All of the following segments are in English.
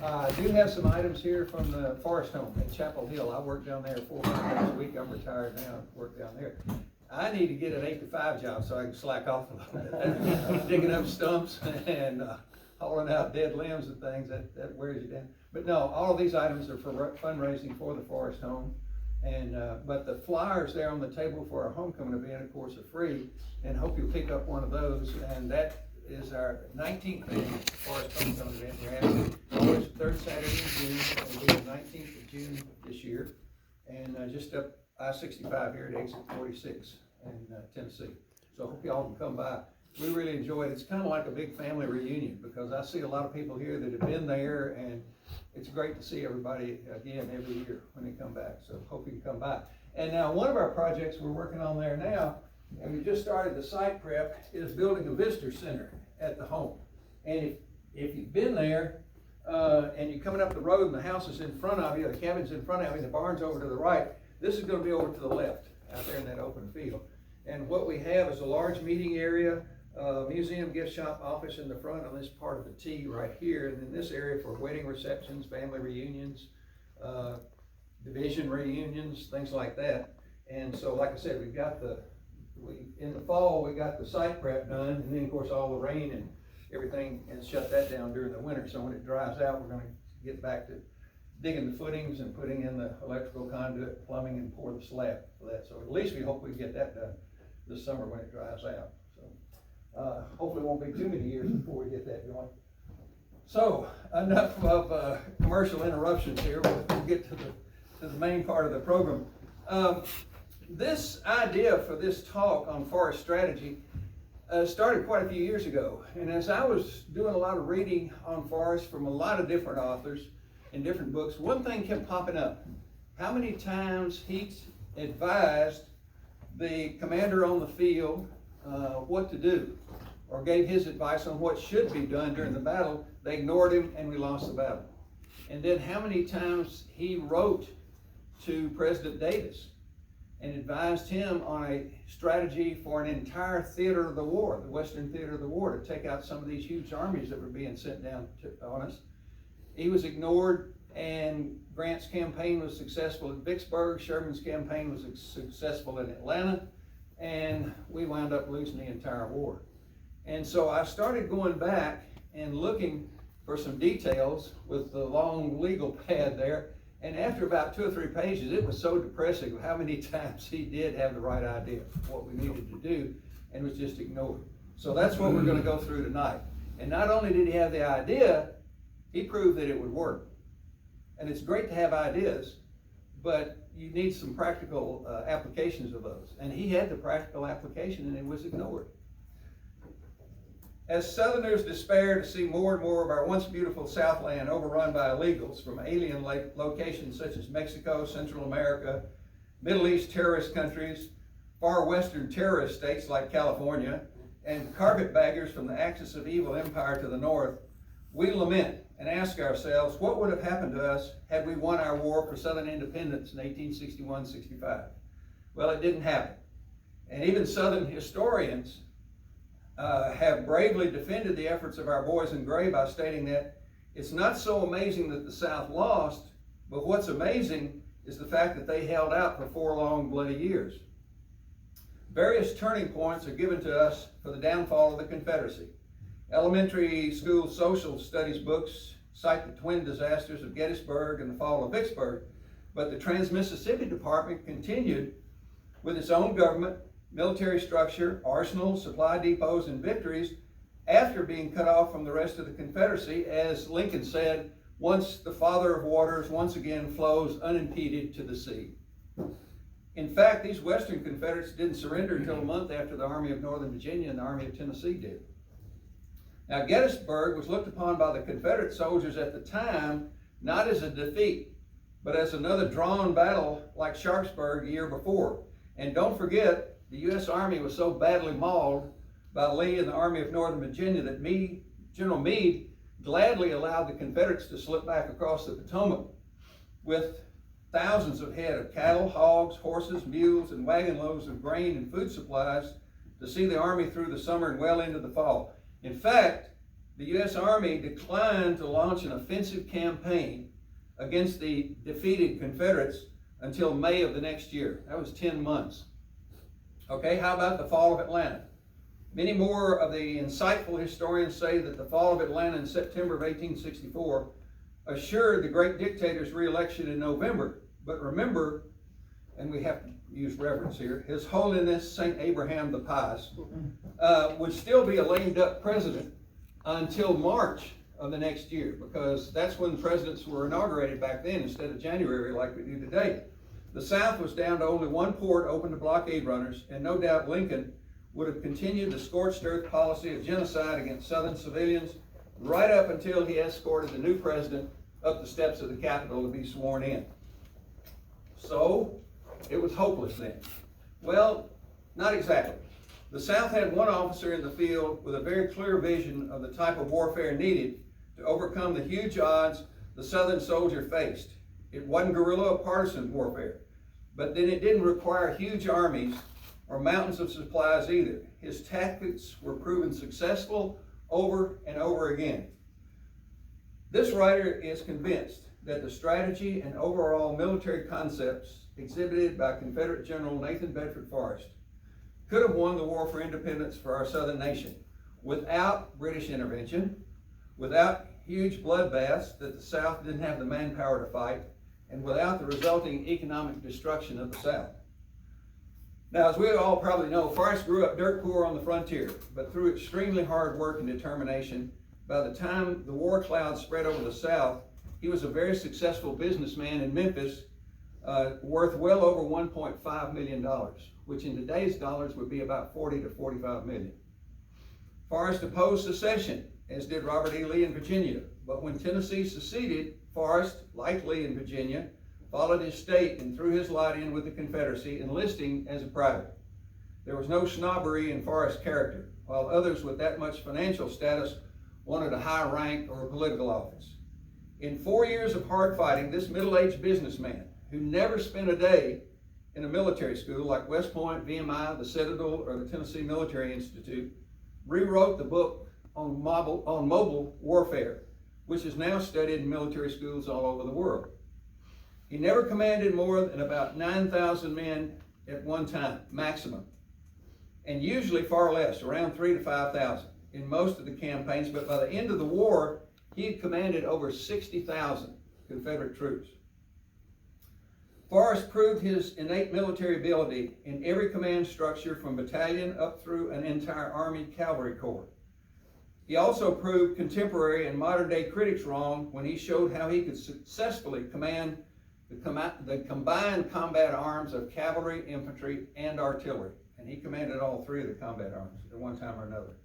I do have some items here from the Forrest home in Chapel Hill. I work down there 4 days a week. I'm retired now, work down there. I need to get an 8 to 5 job so I can slack off a little bit. Digging up stumps and hauling out dead limbs and things, that wears you down. But no, all of these items are for fundraising for the Forrest home. And but the flyers there on the table for our homecoming event, of course, are free, and hope you'll pick up one of those. And that is our 19th annual Forrest homecoming event. We're having always the third Saturday in June. It'll be the 19th of June this year, and just up I-65 here at exit 46 in Tennessee. So I hope y'all can come by. We really enjoy it. It's kind of like a big family reunion because I see a lot of people here that have been there, and it's great to see everybody again every year when they come back. So hope you can come by. And now one of our projects we're working on there now, and we just started the site prep, is building a visitor center at the home. And if you've been there and you're coming up the road and the house is in front of you, the cabin's in front of you, the barn's over to the right, this is going to be over to the left out there in that open field. And what we have is a large meeting area, museum, gift shop, office in the front on this part of the T right here, and then this area for wedding receptions, family reunions, division reunions, things like that. And so, like I said, in the fall we got the site prep done, and then of course all the rain and everything has shut that down during the winter. So when it dries out, we're going to get back to digging the footings and putting in the electrical conduit, plumbing, and pour the slab for that. So at least we hope we get that done this summer when it dries out. Hopefully it won't be too many years before we get that going. So enough of commercial interruptions here. We'll get to the main part of the program. This idea for this talk on forest strategy started quite a few years ago. And as I was doing a lot of reading on forests from a lot of different authors in different books, one thing kept popping up. How many times he advised the commander on the field what to do, or gave his advice on what should be done during the battle, they ignored him and we lost the battle. And then how many times he wrote to President Davis and advised him on a strategy for an entire theater of the war, the Western theater of the war, to take out some of these huge armies that were being sent down on us. He was ignored, and Grant's campaign was successful at Vicksburg, Sherman's campaign was successful in Atlanta, and we wound up losing the entire war. And so I started going back and looking for some details with the long legal pad there, and after about 2 or 3 pages, it was so depressing how many times he did have the right idea of what we needed to do and was just ignored. So that's what we're going to go through tonight. And not only did he have the idea, he proved that it would work. And it's great to have ideas, but you need some practical applications of those. And he had the practical application, and it was ignored. As Southerners despair to see more and more of our once beautiful Southland overrun by illegals from alien locations such as Mexico, Central America, Middle East terrorist countries, far western terrorist states like California, and carpetbaggers from the axis of evil empire to the north, we lament and ask ourselves, what would have happened to us had we won our war for Southern independence in 1861-65? Well, it didn't happen. And even Southern historians have bravely defended the efforts of our boys in gray by stating that it's not so amazing that the South lost, but what's amazing is the fact that they held out for 4 long, bloody years. Various turning points are given to us for the downfall of the Confederacy. Elementary school social studies books cite the twin disasters of Gettysburg and the fall of Vicksburg, but the Trans-Mississippi Department continued with its own government, military structure, arsenals, supply depots, and victories after being cut off from the rest of the Confederacy, as Lincoln said, once the father of waters once again flows unimpeded to the sea. In fact, these Western Confederates didn't surrender until a month after the Army of Northern Virginia and the Army of Tennessee did. Now, Gettysburg was looked upon by the Confederate soldiers at the time not as a defeat, but as another drawn battle like Sharpsburg the year before. And don't forget, the U.S. Army was so badly mauled by Lee and the Army of Northern Virginia that General Meade gladly allowed the Confederates to slip back across the Potomac with thousands of head of cattle, hogs, horses, mules, and wagon loads of grain and food supplies to see the Army through the summer and well into the fall. In fact, the U.S. Army declined to launch an offensive campaign against the defeated Confederates until May of the next year. That was 10 months. Okay, how about the fall of Atlanta? Many more of the insightful historians say that the fall of Atlanta in September of 1864 assured the great dictator's re-election in November. But remember, and we have to use reverence here, His Holiness St. Abraham the Pious would still be a lame duck president until March of the next year, because that's when presidents were inaugurated back then instead of January like we do today. The South was down to only one port open to blockade runners, and no doubt Lincoln would have continued the scorched earth policy of genocide against Southern civilians right up until he escorted the new president up the steps of the Capitol to be sworn in. So, it was hopeless then. Well, not exactly. The South had one officer in the field with a very clear vision of the type of warfare needed to overcome the huge odds the Southern soldier faced. It wasn't guerrilla or partisan warfare, but then it didn't require huge armies or mountains of supplies either. His tactics were proven successful over and over again. This writer is convinced that the strategy and overall military concepts exhibited by Confederate General Nathan Bedford Forrest could have won the war for independence for our southern nation without British intervention, without huge bloodbaths that the South didn't have the manpower to fight, and without the resulting economic destruction of the South. Now, as we all probably know, Forrest grew up dirt poor on the frontier, but through extremely hard work and determination, by the time the war cloud spread over the South, he was a very successful businessman in Memphis, worth well over $1.5 million, which in today's dollars would be about 40 to 45 million. Forrest opposed secession, as did Robert E. Lee in Virginia, but when Tennessee seceded, Forrest, like Lee in Virginia, followed his state and threw his lot in with the Confederacy, enlisting as a private. There was no snobbery in Forrest's character, while others with that much financial status wanted a high rank or a political office. In 4 years of hard fighting, this middle-aged businessman, who never spent a day in a military school like West Point, VMI, the Citadel, or the Tennessee Military Institute, rewrote the book on mobile warfare, which is now studied in military schools all over the world. He never commanded more than about 9,000 men at one time, maximum, and usually far less, around 3,000 to 5,000 in most of the campaigns, but by the end of the war, he had commanded over 60,000 Confederate troops. Forrest proved his innate military ability in every command structure from battalion up through an entire Army cavalry corps. He also proved contemporary and modern day critics wrong when he showed how he could successfully command the combined combat arms of cavalry, infantry, and artillery. And he commanded all three of the combat arms at one time or another.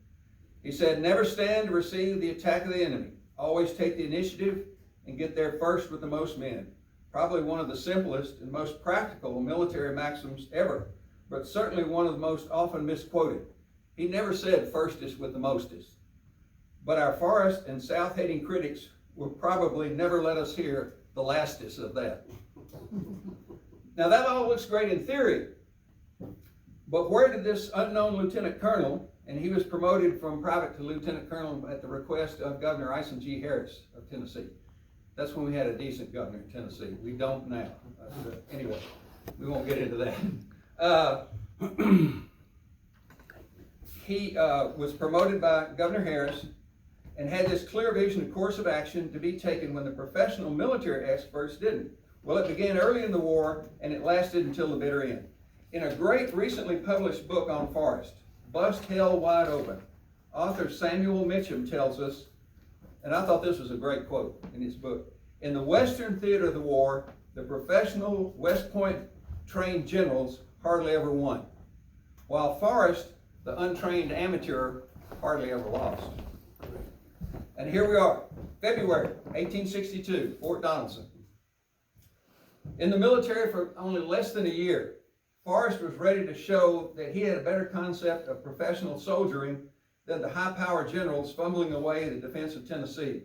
He said, "Never stand to receive the attack of the enemy. Always take the initiative and get there first with the most men." Probably one of the simplest and most practical military maxims ever, but certainly one of the most often misquoted. He never said firstest with the mostest. But our Forrest and South-hating critics will probably never let us hear the lastest of that. Now that all looks great in theory, but where did this unknown lieutenant colonel, and he was promoted from private to lieutenant colonel at the request of Governor Ison G. Harris of Tennessee. That's when we had a decent governor in Tennessee. We don't now. Anyway, we won't get into that. He was promoted by Governor Harris and had this clear vision of course of action to be taken when the professional military experts didn't. Well, it began early in the war and it lasted until the bitter end. In a great recently published book on Forrest, Bust Hell Wide Open, author Samuel Mitchum tells us, and I thought this was a great quote in his book, "In the Western theater of the war, the professional West Point trained generals hardly ever won, while Forrest, the untrained amateur, hardly ever lost." And here we are, February 1862, Fort Donelson. In the military for only less than a year, Forrest was ready to show that he had a better concept of professional soldiering than the high-powered generals fumbling away the defense of Tennessee.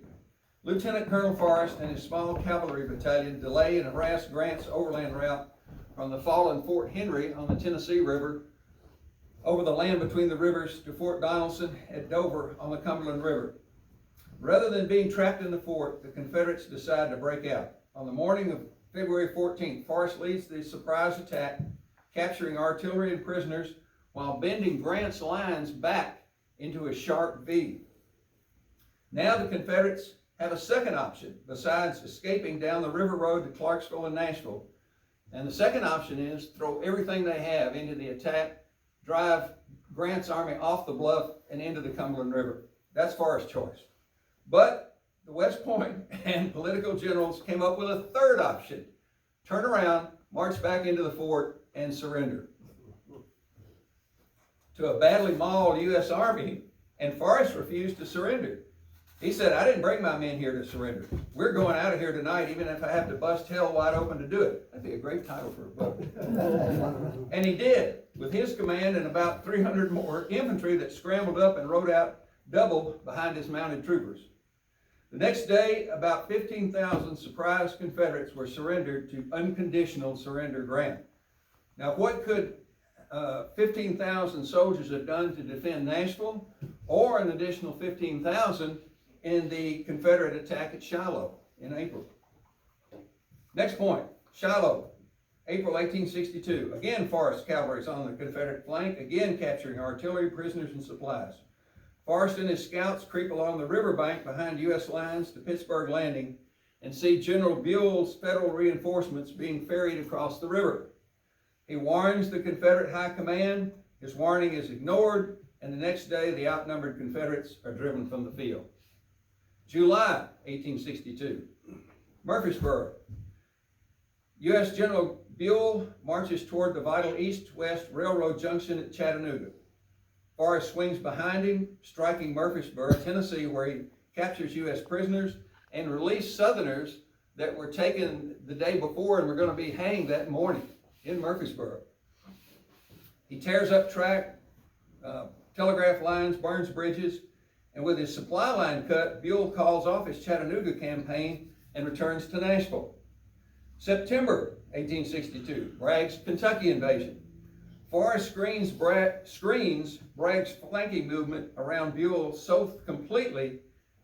Lieutenant Colonel Forrest and his small cavalry battalion delayed and harassed Grant's overland route from the fallen Fort Henry on the Tennessee River over the land between the rivers to Fort Donelson at Dover on the Cumberland River. Rather than being trapped in the fort, the Confederates decide to break out. On the morning of February 14th, Forrest leads the surprise attack, capturing artillery and prisoners while bending Grant's lines back into a sharp V. Now the Confederates have a second option besides escaping down the river road to Clarksville and Nashville. And the second option is throw everything they have into the attack, drive Grant's army off the bluff and into the Cumberland River. That's Forrest's choice. But the West Point and political generals came up with a third option: turn around, march back into the fort, and surrender to a badly mauled U.S. Army, and Forrest refused to surrender. He said, I didn't bring my men here to surrender. We're going out of here tonight, even if I have to bust hell wide open to do it. That'd be a great title for a book. And he did, with his command and about 300 more infantry that scrambled up and rode out double behind his mounted troopers. The next day, about 15,000 surprised Confederates were surrendered to unconditional surrender Grant. Now, what could 15,000 soldiers have done to defend Nashville, or an additional 15,000 in the Confederate attack at Shiloh in April? Next point, Shiloh, April 1862. Again, Forrest's cavalry is on the Confederate flank, again capturing artillery, prisoners, and supplies. Forrest and his scouts creep along the riverbank behind U.S. lines to Pittsburgh Landing and see General Buell's federal reinforcements being ferried across the river. He warns the Confederate High Command. His warning is ignored, and the next day the outnumbered Confederates are driven from the field. July 1862, Murfreesboro. U.S. General Buell marches toward the vital east-west railroad junction at Chattanooga. Forrest swings behind him, striking Murfreesboro, Tennessee, where he captures U.S. prisoners and releases Southerners that were taken the day before and were going to be hanged that morning in Murfreesboro. He tears up track, telegraph lines, burns bridges, and with his supply line cut, Buell calls off his Chattanooga campaign and returns to Nashville. September 1862, Bragg's Kentucky invasion. Forrest screens Bragg's flanking movement around Buell so completely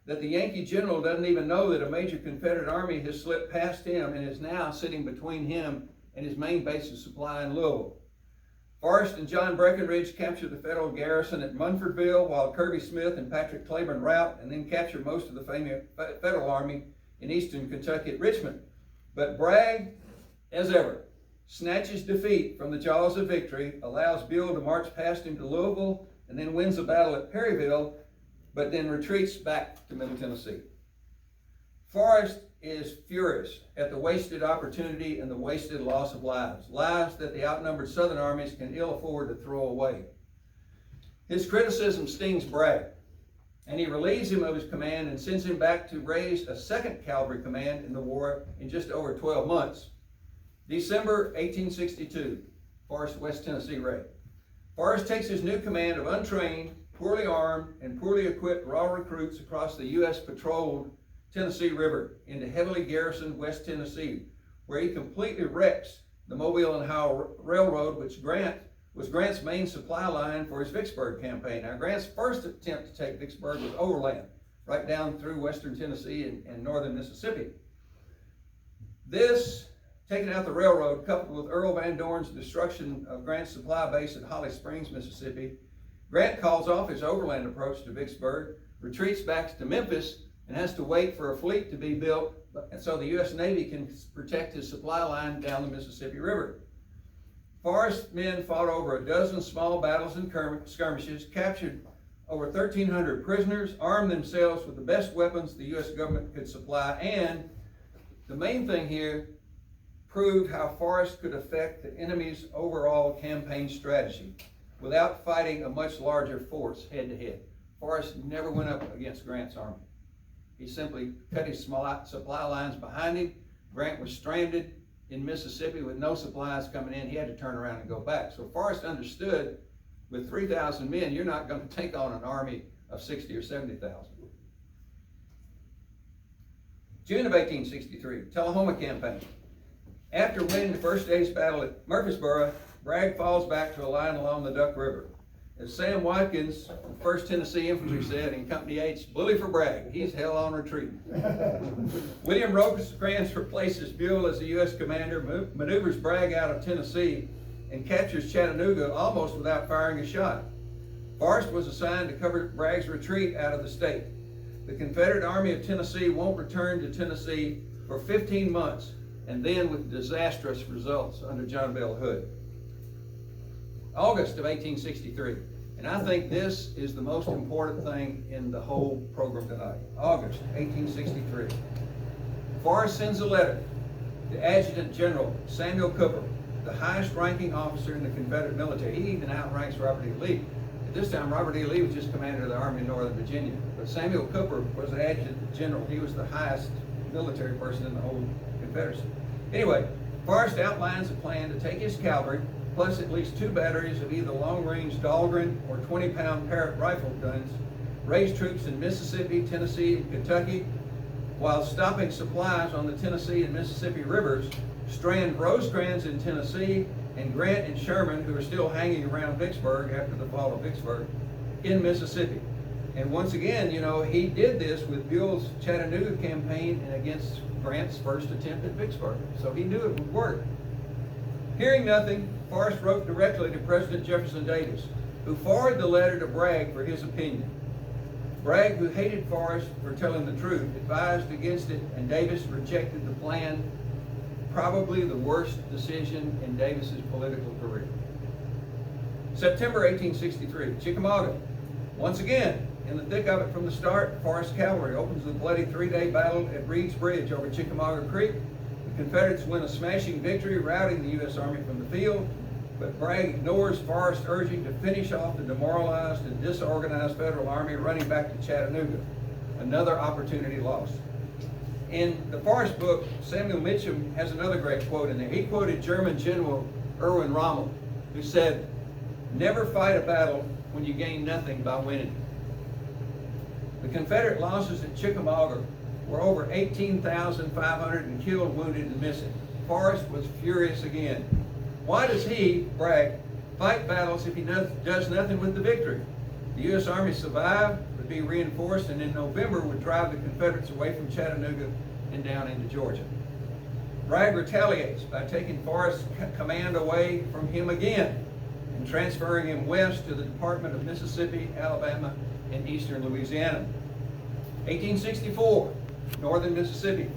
that the Yankee general doesn't even know that a major Confederate army has slipped past him and is now sitting between him and his main base of supply in Louisville. Forrest and John Breckinridge capture the federal garrison at Munfordville, while Kirby Smith and Patrick Claiborne rout and then capture most of the federal army in eastern Kentucky at Richmond. But Bragg, as ever, snatches defeat from the jaws of victory, allows Buell to march past him to Louisville, and then wins a battle at Perryville, but then retreats back to Middle Tennessee. Forrest is furious at the wasted opportunity and the wasted loss of lives that the outnumbered Southern armies can ill afford to throw away. His criticism stings Bragg, and he relieves him of his command and sends him back to raise a second cavalry command in the war in just over 12 months. December 1862, Forrest, West Tennessee raid. Forrest takes his new command of untrained, poorly armed, and poorly equipped raw recruits across the U.S. patrolled Tennessee River into heavily garrisoned West Tennessee, where he completely wrecks the Mobile and Ohio Railroad, which was Grant's main supply line for his Vicksburg campaign. Now, Grant's first attempt to take Vicksburg was overland, right down through western Tennessee and northern Mississippi. This, taking out the railroad, coupled with Earl Van Dorn's destruction of Grant's supply base at Holly Springs, Mississippi, Grant calls off his overland approach to Vicksburg, retreats back to Memphis, and has to wait for a fleet to be built so the U.S. Navy can protect his supply line down the Mississippi River. Forrest's men fought over a dozen small battles and skirmishes, captured over 1,300 prisoners, armed themselves with the best weapons the U.S. government could supply, and the main thing here, proved how Forrest could affect the enemy's overall campaign strategy without fighting a much larger force head-to-head. Forrest never went up against Grant's army. He simply cut his supply lines behind him. Grant was stranded in Mississippi with no supplies coming in. He had to turn around and go back. So Forrest understood, with 3,000 men, you're not going to take on an army of 60 or 70,000. June of 1863, Tullahoma campaign. After winning the first day's battle at Murfreesboro, Bragg falls back to a line along the Duck River. As Sam Watkins, 1st Tennessee Infantry said in Company H, bully for Bragg, he's hell on retreat. William Rosecrans replaces Buell as the U.S. commander, maneuvers Bragg out of Tennessee, and captures Chattanooga almost without firing a shot. Forrest was assigned to cover Bragg's retreat out of the state. The Confederate Army of Tennessee won't return to Tennessee for 15 months, and then with disastrous results under John Bell Hood. August of 1863, and I think this is the most important thing in the whole program tonight. August 1863. Forrest sends a letter to Adjutant General Samuel Cooper, the highest ranking officer in the Confederate military. He even outranks Robert E. Lee. At this time, Robert E. Lee was just commander of the Army of Northern Virginia, but Samuel Cooper was the Adjutant General. He was the highest military person in the whole Confederacy. Anyway, Forrest outlines a plan to take his cavalry, plus at least 2 batteries of either long-range Dahlgren or 20-pound Parrott rifle guns, raise troops in Mississippi, Tennessee, and Kentucky, while stopping supplies on the Tennessee and Mississippi rivers, strand Rosecrans in Tennessee, and Grant and Sherman, who are still hanging around Vicksburg after the fall of Vicksburg, in Mississippi. And once again, you know, he did this with Buell's Chattanooga campaign and against Grant's first attempt at Vicksburg. So he knew it would work. Hearing nothing, Forrest wrote directly to President Jefferson Davis, who forwarded the letter to Bragg for his opinion. Bragg, who hated Forrest for telling the truth, advised against it, and Davis rejected the plan, probably the worst decision in Davis's political career. September 1863, Chickamauga. Once again, in the thick of it from the start, Forrest cavalry opens the bloody 3-day battle at Reed's Bridge over Chickamauga Creek. The Confederates win a smashing victory, routing the U.S. Army from the field, but Bragg ignores Forrest's urging to finish off the demoralized and disorganized Federal Army, running back to Chattanooga. Another opportunity lost. In the Forrest book, Samuel Mitchum has another great quote in there. He quoted German General Erwin Rommel, who said, "Never fight a battle when you gain nothing by winning." The Confederate losses at Chickamauga were over 18,500 in killed, wounded, and missing. Forrest was furious again. Why does he, Bragg, fight battles if he does nothing with the victory? The U.S. Army survived, would be reinforced, and in November would drive the Confederates away from Chattanooga and down into Georgia. Bragg retaliates by taking Forrest's command away from him again and transferring him west to the Department of Mississippi, Alabama, and eastern Louisiana. 1864, northern Mississippi.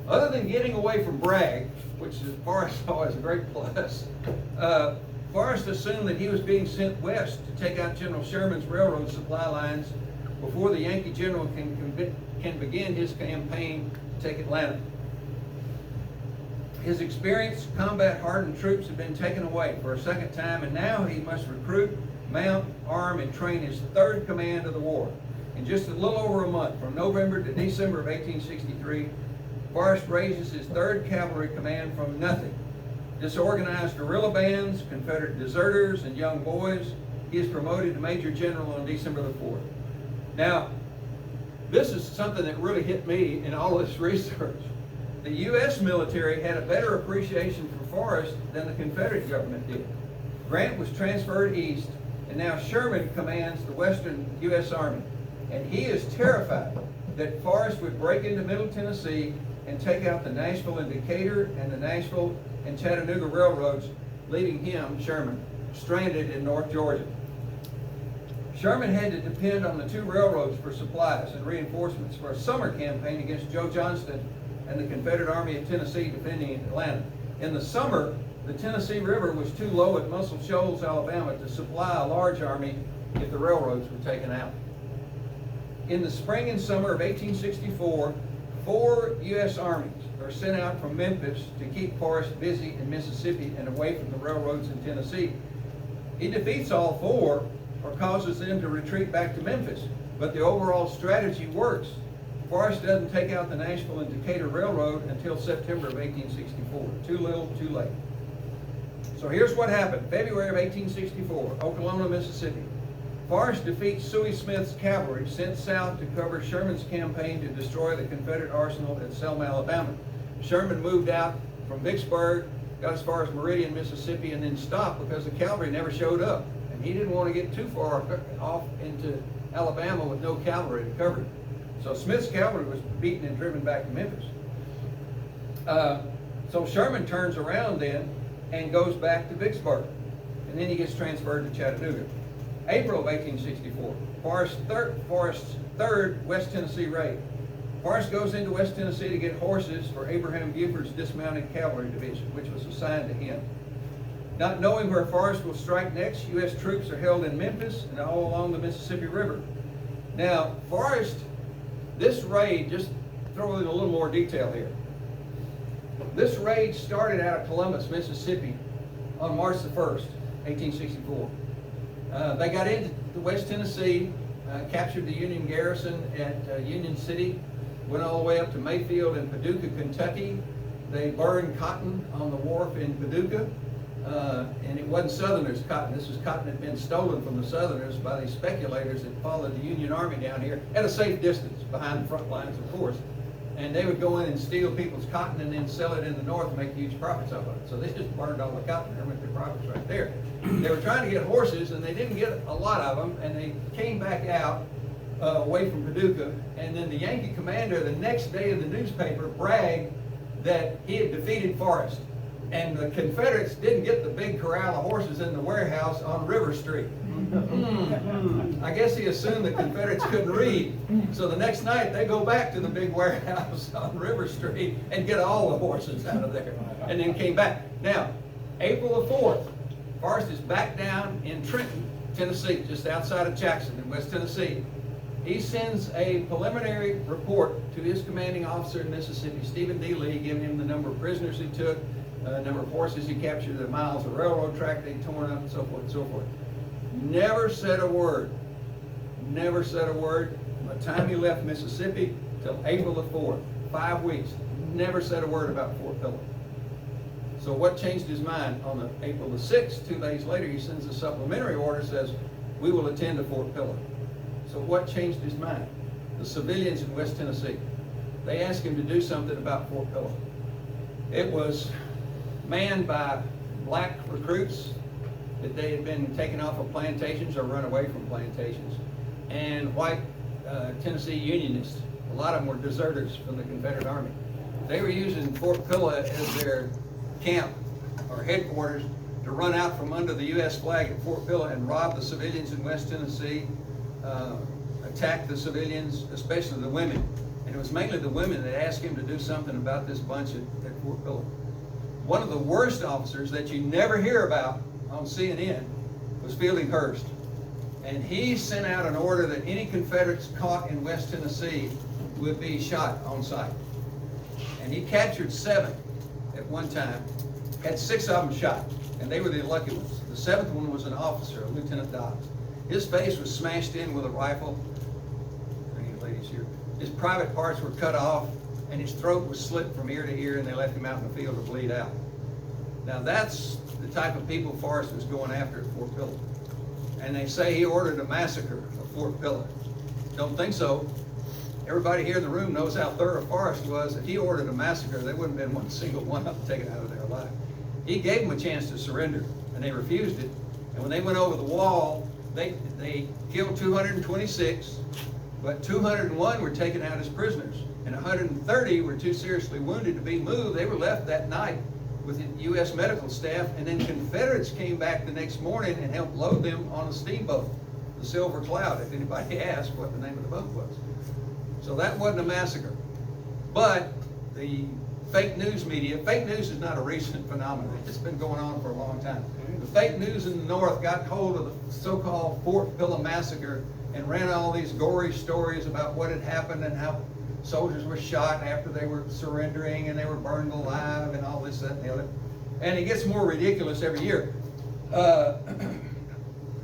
Other than getting away from Bragg, which Forrest saw as a great plus, Forrest assumed that he was being sent west to take out General Sherman's railroad supply lines before the Yankee general can begin his campaign to take Atlanta. His experienced, combat-hardened troops have been taken away for a second time, and now he must recruit, mount, arm, and train his 3rd command of the war. In just a little over a month, from November to December of 1863, Forrest raises his 3rd Cavalry Command from nothing. Disorganized guerrilla bands, Confederate deserters, and young boys, he is promoted to Major General on December the 4th. Now, this is something that really hit me in all this research. The U.S. military had a better appreciation for Forrest than the Confederate government did. Grant was transferred east, and now Sherman commands the western U.S. Army. And he is terrified that Forrest would break into Middle Tennessee and take out the Nashville and Decatur and the Nashville and Chattanooga railroads, leaving him, Sherman, stranded in North Georgia. Sherman had to depend on the 2 railroads for supplies and reinforcements for a summer campaign against Joe Johnston and the Confederate Army of Tennessee defending Atlanta. In the summer, the Tennessee River was too low at Muscle Shoals, Alabama to supply a large army if the railroads were taken out. In the spring and summer of 1864, 4 U.S. armies are sent out from Memphis to keep Forrest busy in Mississippi and away from the railroads in Tennessee. He defeats all 4 or causes them to retreat back to Memphis, but the overall strategy works. Forrest doesn't take out the Nashville and Decatur Railroad until September of 1864. Too little, too late. So here's what happened. February of 1864, Oklahoma, Mississippi. Forrest defeats Sooy Smith's cavalry sent south to cover Sherman's campaign to destroy the Confederate arsenal at Selma, Alabama. Sherman moved out from Vicksburg, got as far as Meridian, Mississippi, and then stopped because the cavalry never showed up. And He didn't want to get too far off into Alabama with no cavalry to cover it. So Smith's cavalry was beaten and driven back to Memphis. So Sherman turns around then and goes back to Vicksburg. And then he gets transferred to Chattanooga. April of 1864, Forrest's third West Tennessee raid. Forrest goes into West Tennessee to get horses for Abraham Buford's dismounted cavalry division, which was assigned to him. Not knowing where Forrest will strike next, U.S. troops are held in Memphis and all along the Mississippi River. Now, Forrest, this raid, just throw in a little more detail here. This raid started out of Columbus, Mississippi on March the 1st, 1864. They got into West Tennessee, captured the Union garrison at Union City, went all the way up to Mayfield and Paducah, Kentucky. They burned cotton on the wharf in Paducah, and it wasn't Southerners' cotton. This was cotton that had been stolen from the Southerners by these speculators that followed the Union Army down here at a safe distance, behind the front lines, of course. And they would go in and steal people's cotton and then sell it in the north and make huge profits off of it. So they just burned all the cotton. There went their profits right there. They were trying to get horses, and they didn't get a lot of them, and they came back out away from Paducah. And then the Yankee commander, the next day in the newspaper, bragged that he had defeated Forrest. And the Confederates didn't get the big corral of horses in the warehouse on River Street. I guess he assumed the Confederates couldn't read. So the next night they go back to the big warehouse on River Street and get all the horses out of there, and then came back. Now, April the 4th, Forrest is back down in Trenton, Tennessee, just outside of Jackson in West Tennessee. He sends a preliminary report to his commanding officer in Mississippi, Stephen D. Lee, giving him the number of prisoners he took, number of horses he captured, the miles of railroad track they'd torn up, and so forth and so forth. Never said a word. Never said a word from the time he left Mississippi till April the 4th, 5 weeks. Never said a word about Fort Pillow. So what changed his mind? On April the 6th, 2 days later, he sends a supplementary order, says, we will attend to Fort Pillow. So what changed his mind? The civilians in West Tennessee. They asked him to do something about Fort Pillow. It was manned by black recruits that they had been taken off of plantations or run away from plantations, and white Tennessee Unionists. A lot of them were deserters from the Confederate Army. They were using Fort Pillow as their camp or headquarters to run out from under the U.S. flag at Fort Pillow and rob the civilians in West Tennessee, attack the civilians, especially the women. And it was mainly the women that asked him to do something about this bunch at Fort Pillow. One of the worst officers that you never hear about on CNN was Fielding Hurst. And he sent out an order that any Confederates caught in West Tennessee would be shot on sight. And he captured 7 at one time, had 6 of them shot, and they were the lucky ones. The 7th one was an officer, Lieutenant Dobbs. His face was smashed in with a rifle. Any ladies here? His private parts were cut off, and his throat was slit from ear to ear, and they left him out in the field to bleed out. Now that's the type of people Forrest was going after at Fort Pillow. And they say he ordered a massacre of Fort Pillow. Don't think so. Everybody here in the room knows how thorough Forrest was. If he ordered a massacre, there wouldn't have been one single one of them taken out of there alive. He gave them a chance to surrender, and they refused it. And when they went over the wall, they killed 226, but 201 were taken out as prisoners, and 130 were too seriously wounded to be moved. They were left that night with the U.S. medical staff, and then Confederates came back the next morning and helped load them on a steamboat, the Silver Cloud, if anybody asked what the name of the boat was. So that wasn't a massacre. But the fake news media, fake news is not a recent phenomenon. It's been going on for a long time. The fake news in the North got hold of the so-called Fort Pillow massacre and ran all these gory stories about what had happened and how soldiers were shot after they were surrendering and they were burned alive and all this, that, and the other. And it gets more ridiculous every year.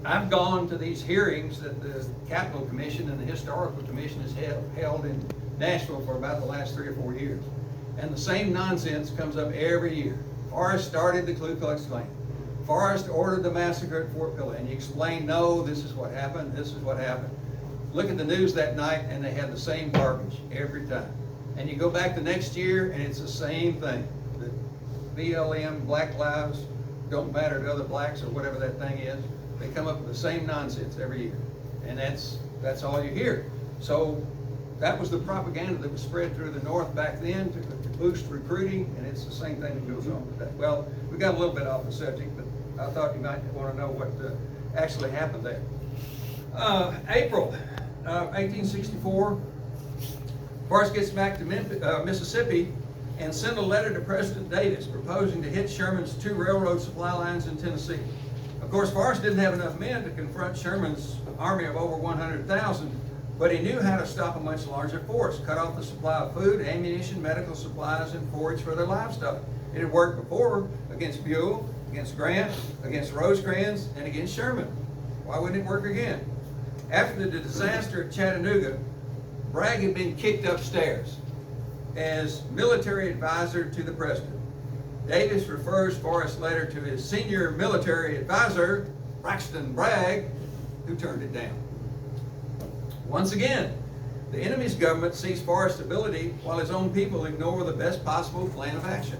I've gone to these hearings that the Capitol Commission and the Historical Commission has held in Nashville for about the last 3 or 4 years. And the same nonsense comes up every year. Forrest started the Ku Klux Klan. Forrest ordered the massacre at Fort Pillow. And you explain, no, this is what happened, this is what happened. Look at the news that night and they had the same garbage every time. And you go back the next year and it's the same thing. The BLM, Black Lives Don't Matter to Other Blacks, or whatever that thing is. They come up with the same nonsense every year, and that's all you hear. So that was the propaganda that was spread through the North back then to boost recruiting, and it's the same thing that goes on today. Well, we got a little bit off the subject, but I thought you might want to know what actually happened there. April 1864, Forrest gets back to Mississippi and sent a letter to President Davis proposing to hit Sherman's 2 railroad supply lines in Tennessee. Of course, Forrest didn't have enough men to confront Sherman's army of over 100,000, but he knew how to stop a much larger force, cut off the supply of food, ammunition, medical supplies, and forage for their livestock. It had worked before against Buell, against Grant, against Rosecrans, and against Sherman. Why wouldn't it work again? After the disaster at Chattanooga, Bragg had been kicked upstairs as military advisor to the president. Davis refers Forrest's letter to his senior military advisor, Braxton Bragg, who turned it down. Once again, the enemy's government sees Forrest's ability while his own people ignore the best possible plan of action.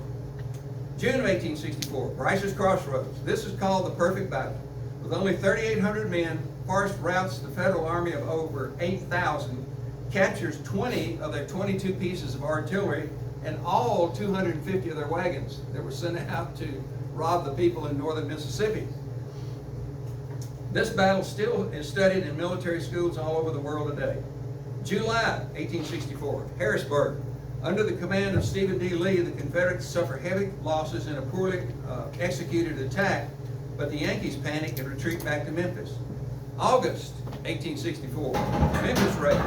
June of 1864, Bryce's Crossroads. This is called the perfect battle. With only 3,800 men, Forrest routs the Federal army of over 8,000, captures 20 of their 22 pieces of artillery and all 250 of their wagons that were sent out to rob the people in northern Mississippi. This battle still is studied in military schools all over the world today. July 1864, Harrisburg. Under the command of Stephen D. Lee, the Confederates suffer heavy losses in a poorly executed attack, but the Yankees panic and retreat back to Memphis. August 1864, Memphis raid.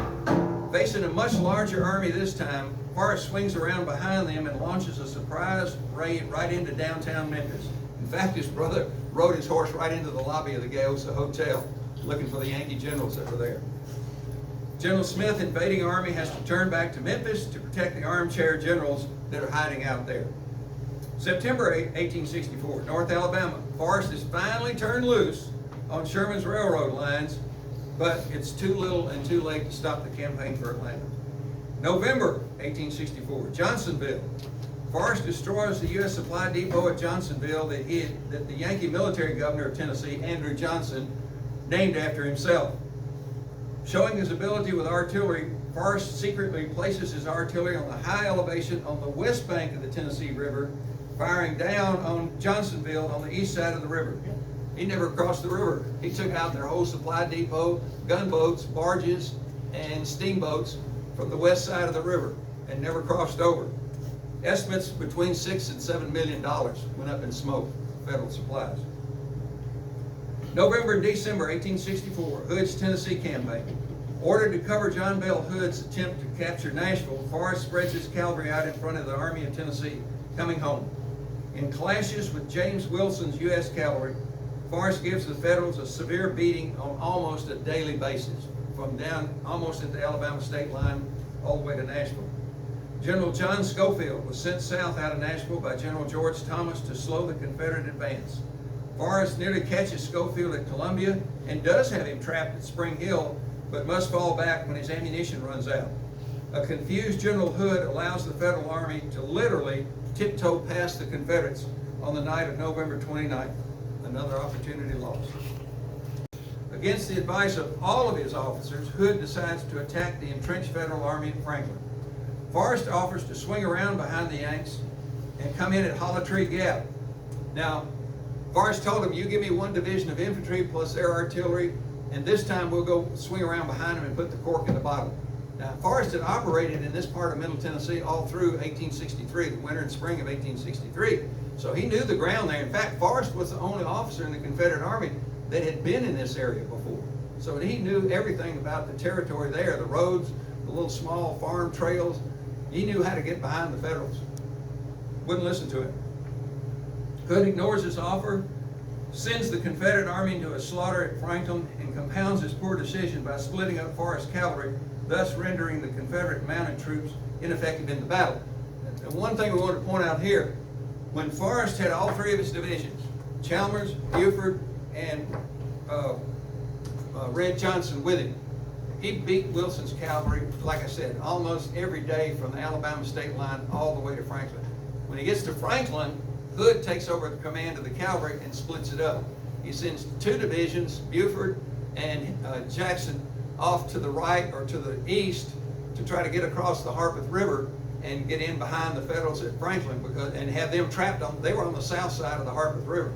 Facing a much larger army this time, Forrest swings around behind them and launches a surprise raid right into downtown Memphis. In fact, his brother rode his horse right into the lobby of the Gayosa Hotel, looking for the Yankee generals that were there. General Smith's invading army has to turn back to Memphis to protect the armchair generals that are hiding out there. September 8, 1864, North Alabama. Forrest is finally turned loose on Sherman's railroad lines, but it's too little and too late to stop the campaign for Atlanta. November 1864, Johnsonville. Forrest destroys the U.S. supply depot at Johnsonville that the Yankee military governor of Tennessee, Andrew Johnson, named after himself. Showing his ability with artillery, Forrest secretly places his artillery on the high elevation on the west bank of the Tennessee River, firing down on Johnsonville on the east side of the river. He never crossed the river. He took out their whole supply depot, gunboats, barges, and steamboats from the west side of the river and never crossed over. Estimates between $6 and $7 million went up in smoke, federal supplies. November and December 1864, Hood's Tennessee campaign. Ordered to cover John Bell Hood's attempt to capture Nashville, Forrest spreads his cavalry out in front of the Army of Tennessee coming home. In clashes with James Wilson's U.S. cavalry, Forrest gives the Federals a severe beating on almost a daily basis, from down almost at the Alabama state line all the way to Nashville. General John Schofield was sent south out of Nashville by General George Thomas to slow the Confederate advance. Forrest nearly catches Schofield at Columbia and does have him trapped at Spring Hill, but must fall back when his ammunition runs out. A confused General Hood allows the Federal Army to literally tiptoe past the Confederates on the night of November 29th. Another opportunity lost. Against the advice of all of his officers, Hood decides to attack the entrenched Federal Army at Franklin. Forrest offers to swing around behind the Yanks and come in at Hollow Tree Gap. Now, Forrest told him, you give me one division of infantry plus their artillery, and this time we'll go swing around behind them and put the cork in the bottle. Now, Forrest had operated in this part of Middle Tennessee all through 1863, the winter and spring of 1863. So he knew the ground there. In fact, Forrest was the only officer in the Confederate Army that had been in this area before. So he knew everything about the territory there, the roads, the little small farm trails. He knew how to get behind the Federals. Wouldn't listen to him. Hood ignores his offer, sends the Confederate Army into a slaughter at Franklin, and compounds his poor decision by splitting up Forrest's cavalry, thus rendering the Confederate mounted troops ineffective in the battle. And one thing we want to point out here, when Forrest had all three of his divisions, Chalmers, Buford, and Red Johnson with him, he beat Wilson's cavalry, like I said, almost every day from the Alabama state line all the way to Franklin. When he gets to Franklin, Hood takes over the command of the cavalry and splits it up. He sends 2 divisions, Buford and Jackson, off to the right or to the east to try to get across the Harpeth River and get in behind the Federals at Franklin, and have them trapped on. They were on the south side of the Harpeth River.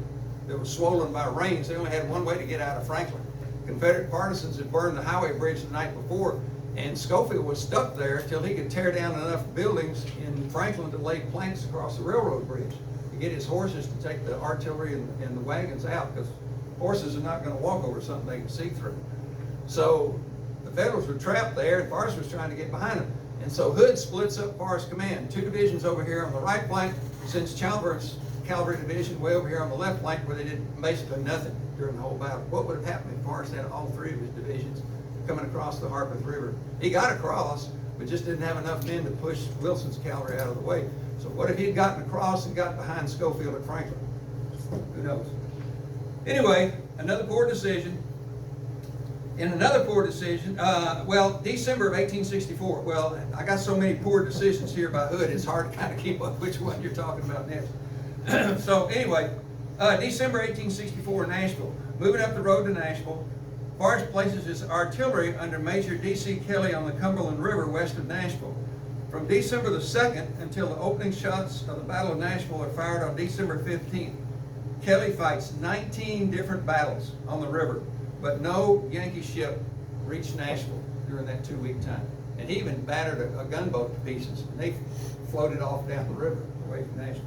It was swollen by rains. They only had one way to get out of Franklin. Confederate partisans had burned the highway bridge the night before, and Schofield was stuck there till he could tear down enough buildings in Franklin to lay planks across the railroad bridge to get his horses to take the artillery and the wagons out, because horses are not going to walk over something they can see through. So the Federals were trapped there, and Forrest was trying to get behind them. And so Hood splits up Forrest's command. 2 divisions over here on the right flank, sends Chalmers' cavalry division way over here on the left flank, where they did basically nothing during the whole battle. What would have happened if Forrest had all 3 of his divisions coming across the Harpeth River? He got across, but just didn't have enough men to push Wilson's cavalry out of the way. So what if he had gotten across and got behind Schofield at Franklin? Who knows? Anyway, another poor decision. In another poor decision, December of 1864. Well, I got so many poor decisions here by Hood, it's hard to kind of keep up which one you're talking about next. So anyway, December 1864, Nashville. Moving up the road to Nashville, Forrest places his artillery under Major D.C. Kelly on the Cumberland River west of Nashville. From December the 2nd until the opening shots of the Battle of Nashville are fired on December 15th, Kelly fights 19 different battles on the river, but no Yankee ship reached Nashville during that 2-week time. And he even battered a gunboat to pieces, and they floated off down the river away from Nashville.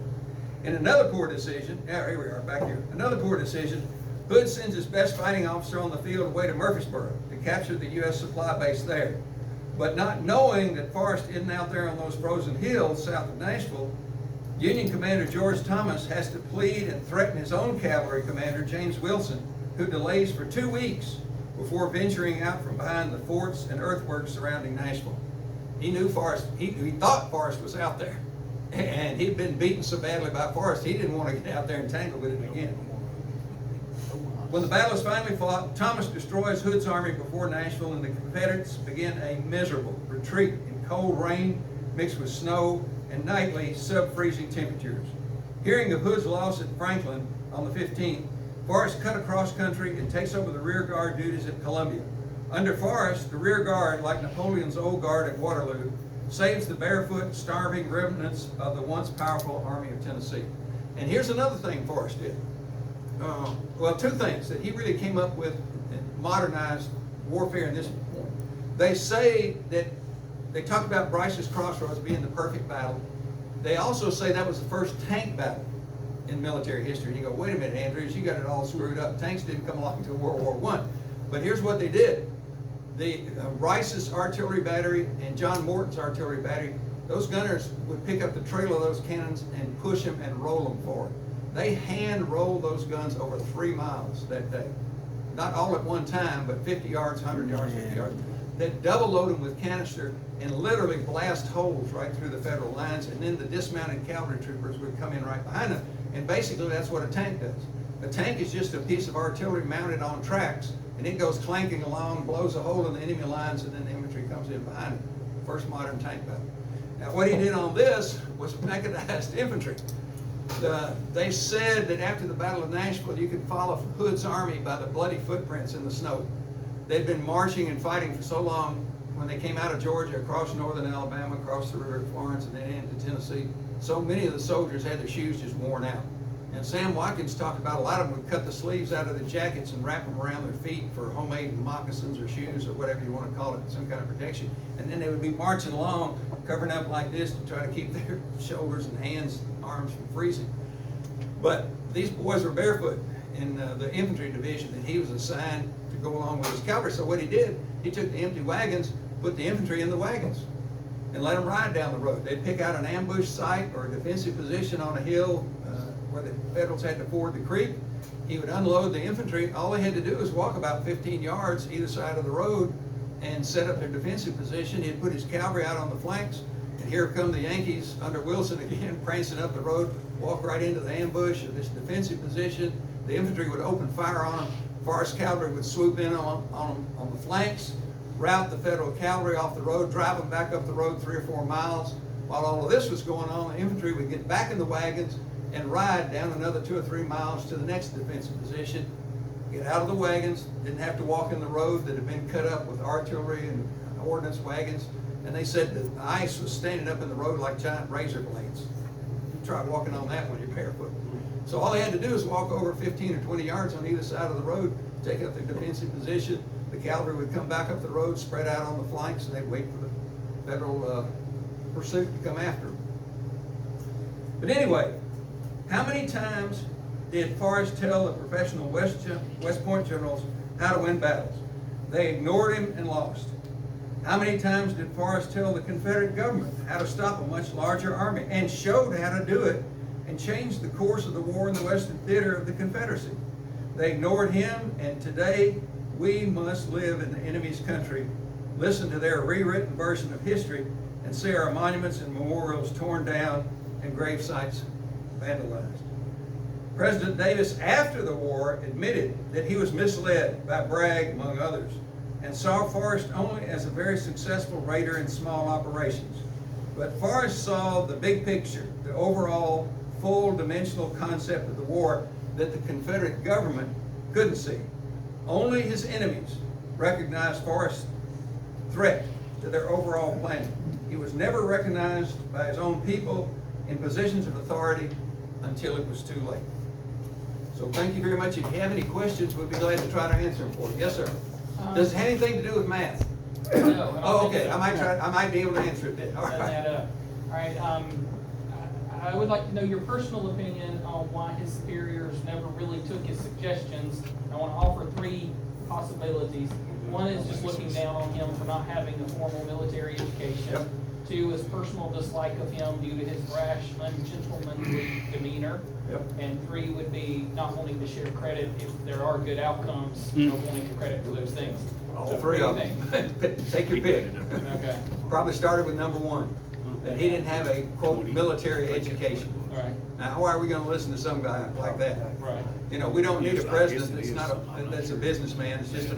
In another poor decision, here we are back here, another poor decision, Hood sends his best fighting officer on the field away to Murfreesboro to capture the U.S. supply base there. But not knowing that Forrest isn't out there on those frozen hills south of Nashville, Union Commander George Thomas has to plead and threaten his own cavalry commander, James Wilson, who delays for 2 weeks before venturing out from behind the forts and earthworks surrounding Nashville. He knew Forrest, he thought Forrest was out there, and he'd been beaten so badly by Forrest, he didn't want to get out there and tangle with him again. When the battle is finally fought, Thomas destroys Hood's army before Nashville, and the Confederates begin a miserable retreat in cold rain mixed with snow and nightly sub-freezing temperatures. Hearing of Hood's loss at Franklin on the 15th, Forrest cut across country and takes over the rear guard duties at Columbia. Under Forrest, the rear guard, like Napoleon's old guard at Waterloo, saves the barefoot, starving remnants of the once powerful Army of Tennessee. And here's another thing Forrest did. 2 things that he really came up with and modernized warfare in this point. They say that they talk about Bryce's Crossroads being the perfect battle. They also say that was the first tank battle in military history. And you go, wait a minute, Andrews, you got it all screwed up. Tanks didn't come along until World War I. But here's what they did. The Rice's artillery battery and John Morton's artillery battery, those gunners would pick up the trail of those cannons and push them and roll them forward. They hand rolled those guns over 3 miles that day. Not all at one time, but 50 yards, 100 yards, 50 yards. They'd double load them with canister and literally blast holes right through the Federal lines, and then the dismounted cavalry troopers would come in right behind them. And basically that's what a tank does. A tank is just a piece of artillery mounted on tracks, and it goes clanking along, blows a hole in the enemy lines, and then the infantry comes in behind it. First modern tank battle. Now what he did on this was mechanized infantry. They said that after the Battle of Nashville, you could follow Hood's army by the bloody footprints in the snow. They'd been marching and fighting for so long. When they came out of Georgia, across northern Alabama, across the river at Florence, and then into Tennessee, so many of the soldiers had their shoes just worn out. And Sam Watkins talked about a lot of them would cut the sleeves out of the jackets and wrap them around their feet for homemade moccasins or shoes or whatever you want to call it, some kind of protection. And then they would be marching along, covering up like this to try to keep their shoulders and hands, arms from freezing. But these boys were barefoot in the infantry division that he was assigned to go along with his cavalry. So what he did, he took the empty wagons, put the infantry in the wagons, and let them ride down the road. They'd pick out an ambush site or a defensive position on a hill where the Federals had to ford the creek. He would unload the infantry. All they had to do was walk about 15 yards either side of the road and set up their defensive position. He'd put his cavalry out on the flanks, and here come the Yankees under Wilson again, prancing up the road, walk right into the ambush of this defensive position. The infantry would open fire on them. Forrest cavalry would swoop in on the flanks, rout the Federal cavalry off the road, drive them back up the road 3 or 4 miles. While all of this was going on, the infantry would get back in the wagons and ride down another 2 or 3 miles to the next defensive position get out of the wagons, didn't have to walk in the road that had been cut up with artillery and ordnance wagons. And they said that the ice was standing up in the road like giant razor blades. You try walking on that when you're barefoot. So all they had to do is walk over 15 or 20 yards on either side of the road, take up their defensive position. The cavalry would come back up the road, spread out on the flanks, and they'd wait for the federal pursuit to come after them. But anyway, how many times did Forrest tell the professional West Point generals how to win battles? They ignored him and lost. How many times did Forrest tell the Confederate government how to stop a much larger army, and showed how to do it and changed the course of the war in the Western theater of the Confederacy? They ignored him, and today we must live in the enemy's country, listen to their rewritten version of history, and see our monuments and memorials torn down and grave sites vandalized. President Davis, after the war, admitted that he was misled by Bragg, among others, and saw Forrest only as a very successful raider in small operations. But Forrest saw the big picture, the overall full dimensional concept of the war that the Confederate government couldn't see. Only his enemies recognized Forrest's threat to their overall plan. He was never recognized by his own people in positions of authority until it was too late. So thank you very much. If you have any questions, we'd be glad to try to answer them for you. Yes, sir. Does it have anything to do with math? No. Oh, okay. I might be able to answer it then. All Set right. that up. All right. I would like to know your personal opinion on why his superiors never really took his suggestions. I want to offer three possibilities. One is just looking down on him for not having a formal military education. Yep. Two is personal dislike of him due to his brash, ungentlemanly demeanor. Yep. And three would be not wanting to share credit if there are good outcomes, not wanting to credit for those things. All So three of what do you them. Take your pick. think? Okay. Probably started with number one, that he didn't have a, quote, military education. All right. Now, why are we gonna listen to some guy like that? Right. You know, we don't need a president that's a businessman. It's just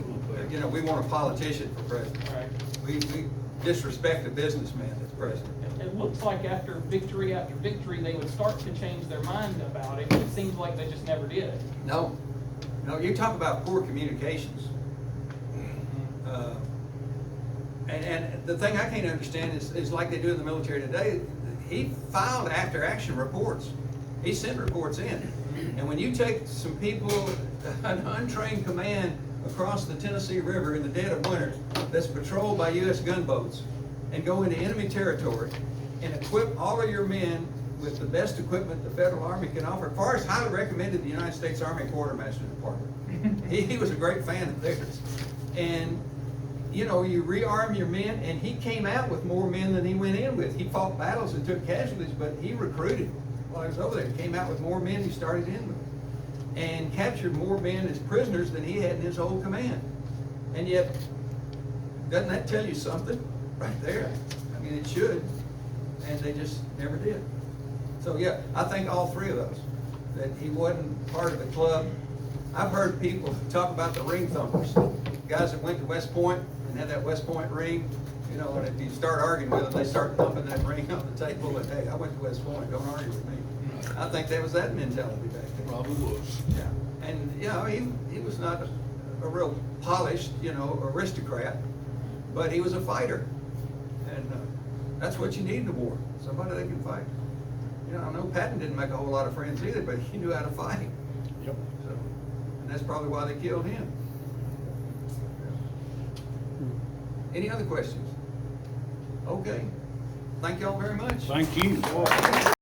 we want a politician for president. All right. We disrespect a businessman that's president. It looks like after victory, they would start to change their mind about it. It seems like they just never did. No, you talk about poor communications. And the thing I can't understand is like they do in the military today, he filed after action reports. He sent reports in. And when you take some people, an untrained command across the Tennessee River in the dead of winter that's patrolled by U.S. gunboats and go into enemy territory and equip all of your men with the best equipment the Federal Army can offer. Forrest highly recommended the United States Army Quartermaster Department. He was a great fan of theirs. And you rearm your men, and he came out with more men than he went in with. He fought battles and took casualties, but he recruited while he was over there. He came out with more men he started in with, and captured more men as prisoners than he had in his whole command. And yet, doesn't that tell you something right there? I mean, it should, and they just never did. So yeah, I think all three of those, that he wasn't part of the club. I've heard people talk about the ring thumpers, guys that went to West Point and had that West Point ring, and if you start arguing with them, they start thumping that ring on the table and, hey, I went to West Point, don't argue with me. I think that was that mentality back then. Probably was. Yeah, and he was not a real polished, aristocrat, but he was a fighter, and that's what you need in the war. Somebody that can fight. I know Patton didn't make a whole lot of friends either, but he knew how to fight. Yep. So, and that's probably why they killed him. Any other questions? Okay. Thank y'all very much. Thank you.